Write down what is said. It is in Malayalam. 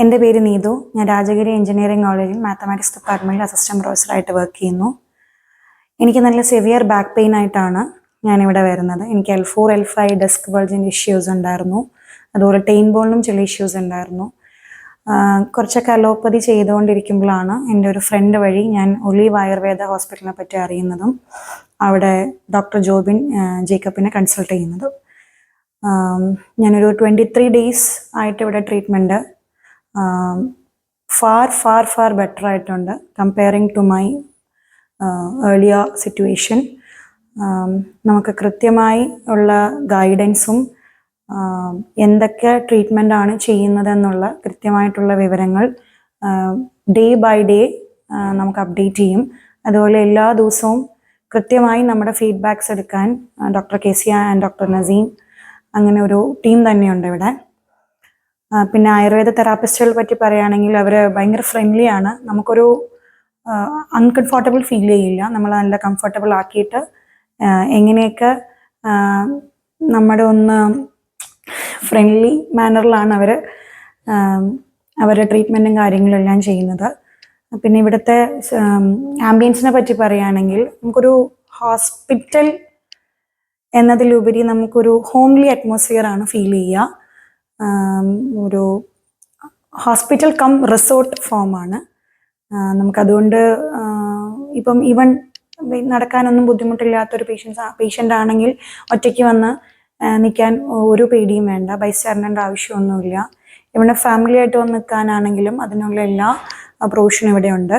എൻ്റെ പേര് നീതു. ഞാൻ രാജഗിരി എഞ്ചിനീയറിംഗ് കോളേജിൽ മാത്തമാറ്റിക്സ് ഡിപ്പാർട്ട്മെൻറ്റിൽ അസിസ്റ്റൻറ്റ് പ്രൊഫസറായിട്ട് വർക്ക് ചെയ്യുന്നു. എനിക്ക് നല്ല സിവിയർ ബാക്ക് പെയിൻ ആയിട്ടാണ് ഞാനിവിടെ വരുന്നത്. എനിക്ക് L4, L5 ഡെസ്ക് ബൾജിൻ്റെ ഇഷ്യൂസ് ഉണ്ടായിരുന്നു. അതുപോലെ ടെയിൻ ബോണിനും ചില ഇഷ്യൂസ് ഉണ്ടായിരുന്നു. കുറച്ചൊക്കെ അലോപ്പതി ചെയ്തുകൊണ്ടിരിക്കുമ്പോഴാണ് എൻ്റെ ഒരു ഫ്രണ്ട് വഴി ഞാൻ ഒലീവ് ആയുർവേദ ഹോസ്പിറ്റലിനെ പറ്റി അറിയുന്നതും അവിടെ ഡോക്ടർ ജോബിൻ ജേക്കബിനെ കൺസൾട്ട് ചെയ്യുന്നതും. ഞാനൊരു 23 ഡേയ്സ് ആയിട്ട് ഇവിടെ ട്രീറ്റ്മെൻറ്റ് ഫാർ ബെറ്റർ ആയിട്ടുണ്ട് comparing to my earlier situation. നമുക്ക് കൃത്യമായി ഉള്ള ഗൈഡൻസും എന്തൊക്കെ ട്രീറ്റ്മെൻറ്റാണ് ചെയ്യുന്നതെന്നുള്ള കൃത്യമായിട്ടുള്ള വിവരങ്ങൾ ഡേ ബൈ ഡേ നമുക്ക് അപ്ഡേറ്റ് ചെയ്യും. അതുപോലെ എല്ലാ ദിവസവും കൃത്യമായി നമ്മുടെ ഫീഡ്ബാക്സ് എടുക്കാൻ doctor Kezia and doctor Naseem അങ്ങനെ ഒരു ടീം തന്നെയുണ്ട് ഇവിടെ. പിന്നെ ആയുർവേദ തെറാപ്പിസ്റ്റുകളെ പറ്റി പറയുകയാണെങ്കിൽ അവർ ഭയങ്കര ഫ്രണ്ട്ലി ആണ്. നമുക്കൊരു അൺകംഫർട്ടബിൾ ഫീൽ ചെയ്യില്ല. നമ്മൾ നല്ല കംഫർട്ടബിൾ ആക്കിയിട്ട് എങ്ങനെയൊക്കെ നമ്മുടെ ഒന്ന് ഫ്രണ്ട്ലി മാനറിലാണ് അവർ അവരുടെ ട്രീറ്റ്മെൻറ്റും കാര്യങ്ങളും എല്ലാം ചെയ്യുന്നത്. പിന്നെ ഇവിടുത്തെ ആംബിയൻസിനെ പറ്റി പറയുകയാണെങ്കിൽ നമുക്കൊരു ഹോസ്പിറ്റൽ എന്നതിലുപരി നമുക്കൊരു ഹോംലി അറ്റ്മോസ്ഫിയർ ആണ് ഫീൽ ചെയ്യുക. ഒരു ഹോസ്പിറ്റൽ കം റിസോർട്ട് ഫോമാണ് നമുക്കതുകൊണ്ട്. ഇപ്പം ഈവൻ നടക്കാനൊന്നും ബുദ്ധിമുട്ടില്ലാത്തൊരു പേഷ്യൻ്റ് ആണെങ്കിൽ ഒറ്റയ്ക്ക് വന്ന് നിൽക്കാൻ ഒരു പേടിയും വേണ്ട, ബൈസ്റ്റാൻഡേണ്ട ആവശ്യമൊന്നുമില്ല. ഇവിടെ ഫാമിലി ആയിട്ട് വന്ന് നിൽക്കാനാണെങ്കിലും അതിനുള്ള എല്ലാ പ്രൊവിഷനും ഇവിടെ ഉണ്ട്.